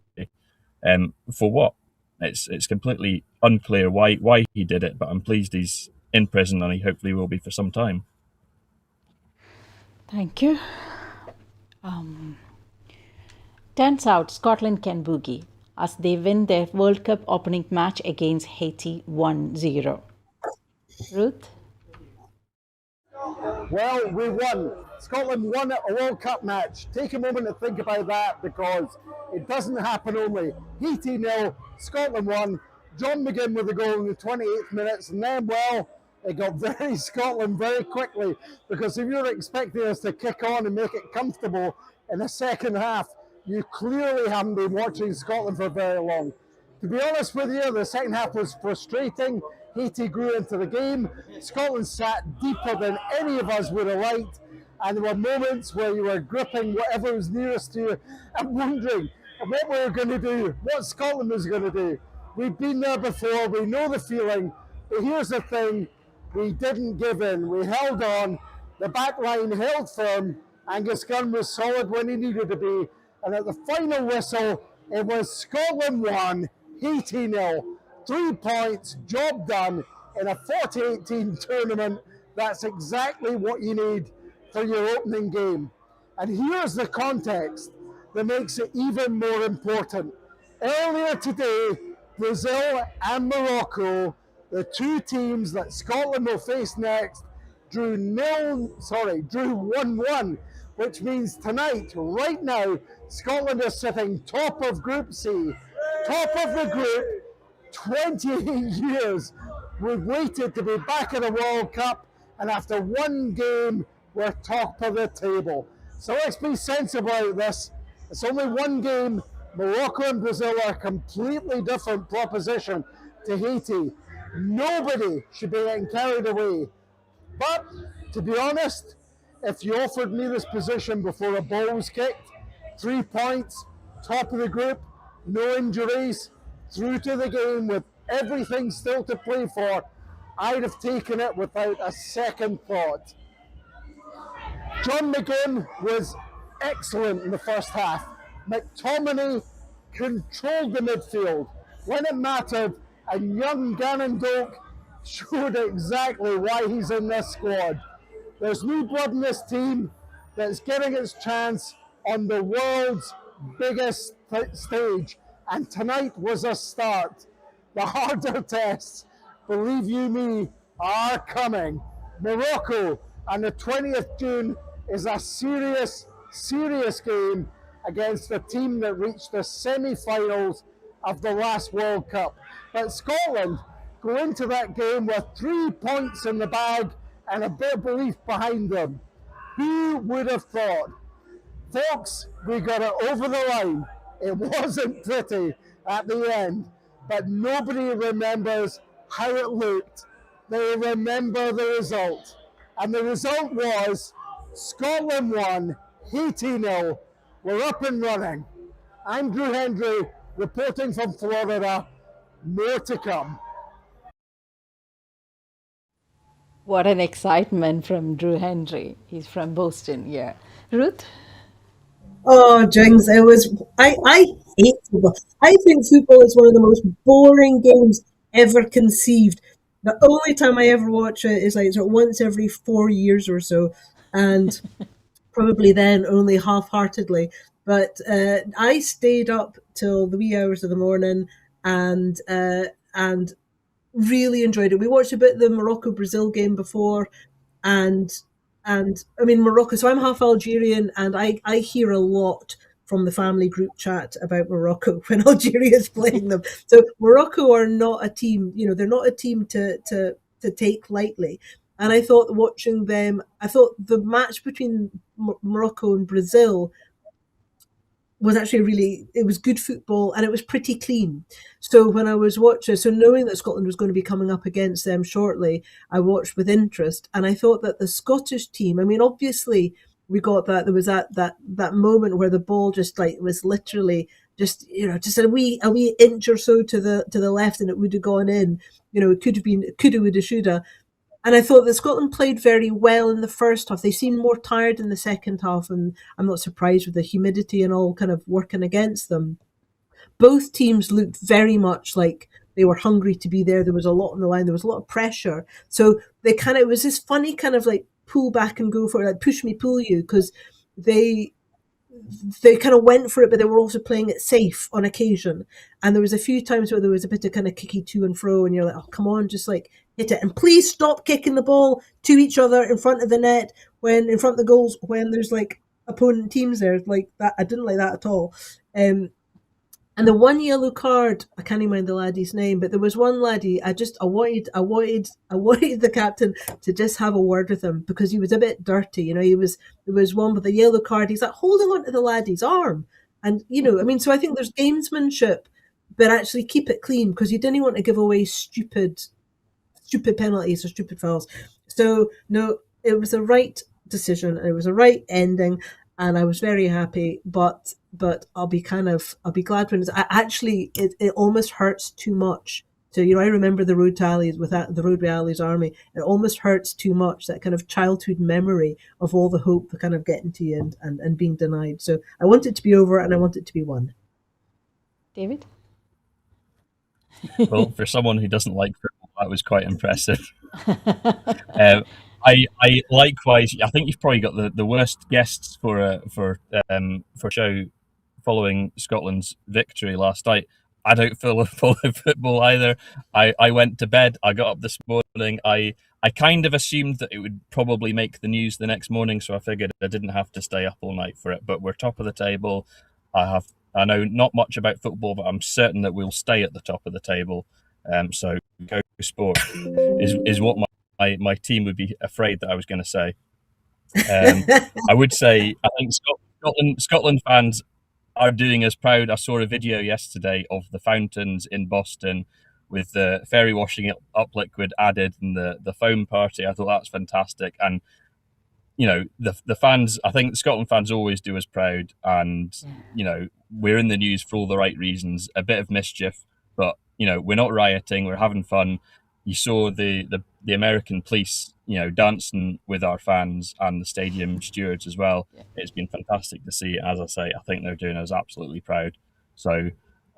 for what? It's completely unclear why he did it, but I'm pleased he's in prison, and he hopefully will be for some time. Thank you. Turns out Scotland can boogie as they win their World Cup opening match against Haiti 1-0. Ruth? Well, we won. Scotland won a World Cup match. Take a moment to think about that, because it doesn't happen only. Haiti 0, Scotland 1. John McGinn with a goal in the 28th minutes, and then, well, it got very Scotland very quickly, because if you're expecting us to kick on and make it comfortable in the second half, you clearly haven't been watching Scotland for very long. To be honest with you, the second half was frustrating. Haiti grew into the game. Scotland sat deeper than any of us would have liked. And there were moments where you were gripping whatever was nearest to you and wondering what we were going to do, what Scotland was going to do. We've been there before, we know the feeling. But here's the thing, we didn't give in. We held on. The back line held firm. Angus Gunn was solid when he needed to be. And at the final whistle, it was Scotland 1, Haiti 0. 3 points, job done in a 48-team tournament. That's exactly what you need for your opening game. And here's the context that makes it even more important. Earlier today, Brazil and Morocco, the two teams that Scotland will face next, drew 1-1, which means tonight, right now, Scotland are sitting top of Group C, top of the group. 28 years we've waited to be back in a World Cup, and after one game, we're top of the table. So let's be sensible about this. It's only one game. Morocco and Brazil are a completely different proposition to Haiti. Nobody should be getting carried away. But, to be honest, if you offered me this position before a ball was kicked, 3 points, top of the group, no injuries, through to the game with everything still to play for, I'd have taken it without a second thought. John McGinn was excellent in the first half. McTominay controlled the midfield when it mattered, and young Gannon Doak showed exactly why he's in this squad. There's new blood in this team that's getting its chance on the world's biggest stage, and tonight was a start. The harder tests, believe you me, are coming. Morocco on the 20th June is a serious, serious game against a team that reached the semi-finals of the last World Cup. But Scotland go into that game with 3 points in the bag and a bit of belief behind them. Who would have thought? Folks, we got it over the line. It wasn't pretty at the end, but nobody remembers how it looked. They remember the result. And the result was Scotland 1, Haiti 0. We're up and running. I'm Drew Hendry, reporting from Florida. More to come. What an excitement from Drew Hendry. He's from Boston, yeah. Ruth? Oh, Jings, I hate football. I think football is one of the most boring games ever conceived. The only time I ever watch it is like sort of once every 4 years or so, and probably then only half-heartedly. But I stayed up till the wee hours of the morning and really enjoyed it. We watched a bit of the Morocco-Brazil game before, and I mean Morocco. So I'm half Algerian, and I hear a lot from the family group chat about Morocco when Algeria is playing them. So Morocco are not a team. You know, they're not a team to take lightly. And I thought watching them, I thought the match between Morocco and Brazil was actually it was good football, and it was pretty clean. So when I was watching, so knowing that Scotland was going to be coming up against them shortly, I watched with interest, and I thought that the Scottish team, I mean, obviously we got that, there was that moment where the ball just like was literally just, you know, just a wee inch or so to the left, and it would have gone in. You know, it could have been, coulda, woulda, shoulda. And I thought that Scotland played very well in the first half. They seemed more tired in the second half, and I'm not surprised with the humidity and all kind of working against them. Both teams looked very much like they were hungry to be there. There was a lot on the line. There was a lot of pressure. So they kind of, it was this funny kind of like pull back and go for it, like push me, pull you, because they they kind of went for it, but they were also playing it safe on occasion. And there was a few times where there was a bit of kind of kicky to and fro, and you're like, oh, come on, just like hit it. And please stop kicking the ball to each other in front of the net, in front of the goals, when there's like opponent teams there. Like that, I didn't like that at all. And the one yellow card, I can't even mind the laddie's name, but there was one laddie. I wanted the captain to just have a word with him, because he was a bit dirty. You know, there was one with a yellow card. He's like holding onto the laddie's arm, and so I think there's gamesmanship, but actually keep it clean, because you didn't want to give away stupid penalties or stupid fouls. So no, it was the right decision, and it was a right ending, and I was very happy. But I'll be glad when it almost hurts too much. So I remember the road tallies with that, the Road Realities Army. It almost hurts too much, that kind of childhood memory of all the hope kind of getting to you and being denied. So I want it to be over, and I want it to be won. David? Well, for someone who doesn't like football, that was quite impressive. I likewise. I think you've probably got the worst guests for a show following Scotland's victory last night. I don't follow football either. I went to bed. I got up this morning. I kind of assumed that it would probably make the news the next morning, so I figured I didn't have to stay up all night for it. But we're top of the table. I know not much about football, but I'm certain that we'll stay at the top of the table. So go sport is what my team would be afraid that I was going to say. I would say I think Scotland fans are doing us proud. I saw a video yesterday of the fountains in Boston with the fairy washing up liquid added and the foam party. I thought that's fantastic. And the fans, I think Scotland fans always do us proud, and we're in the news for all the right reasons. A bit of mischief, but we're not rioting, we're having fun. You saw the American police dancing with our fans and the stadium stewards as well. Yeah. It's been fantastic to see. As I say, I think they're doing us absolutely proud. So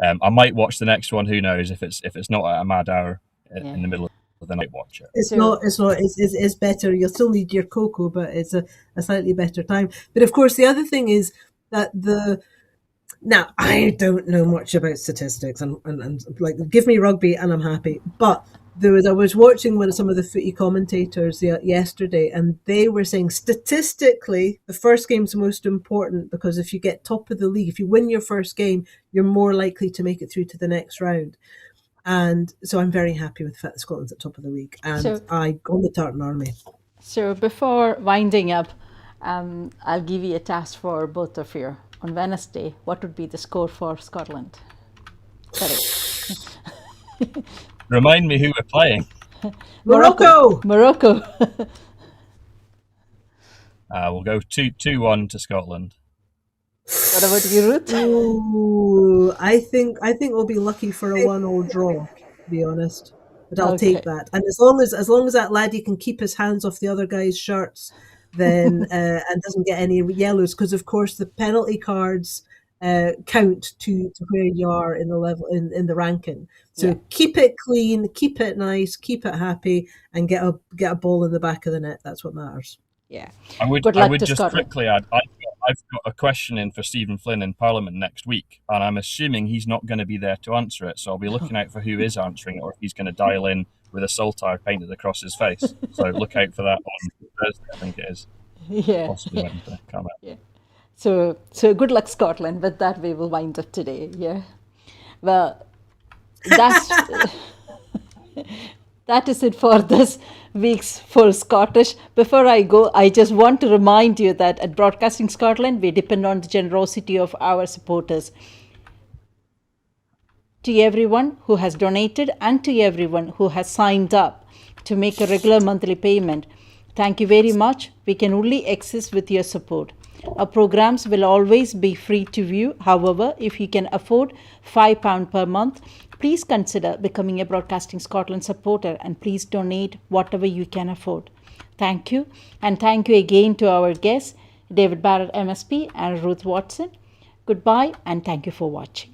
I might watch the next one. Who knows? If it's not at a mad hour in the middle of the night, watch it. It's not. It's better. You'll still need your cocoa, but it's a slightly better time. But of course, the other thing is that now I don't know much about statistics, and like, give me rugby and I'm happy. But I was watching some of the footy commentators yesterday, and they were saying statistically the first game's the most important, because if you get top of the league, if you win your first game, you're more likely to make it through to the next round. And so I'm very happy with the fact that Scotland's at top of the league, and I on the Tartan Army. So before winding up, I'll give you a task for both of you. On Wednesday, what would be the score for Scotland? Sorry. Remind me who we're playing. Morocco. We'll go 2-1 to Scotland. What about you, Ruth? Ooh, I think we'll be lucky for a 1-1 draw, to be honest. But I'll take that. And as long as that laddie can keep his hands off the other guy's shirts, then and doesn't get any yellows, because of course the penalty cards count to where you are in the level in the ranking. So keep it clean, keep it nice, keep it happy, and get a ball in the back of the net. That's what matters. Yeah. I would just quickly add, I've got a question in for Stephen Flynn in Parliament next week, and I'm assuming he's not going to be there to answer it. So I'll be looking out for who is answering it, or if he's going to dial in with a saltire painted across his face. So look out for that on Thursday, I think it is. Yeah. Possibly Wednesday. Can't remember. Yeah. So good luck, Scotland. With that, we will wind up today. Yeah. Well, that's that is it for this week's Full Scottish. Before I go, I just want to remind you that at Broadcasting Scotland, we depend on the generosity of our supporters. To everyone who has donated and to everyone who has signed up to make a regular monthly payment, thank you very much. We can only exist with your support. Our programs will always be free to view. However, if you can afford £5 per month, please consider becoming a Broadcasting Scotland supporter, and please donate whatever you can afford. Thank you. And thank you again to our guests, David Barratt, MSP, and Ruth Watson. Goodbye, and thank you for watching.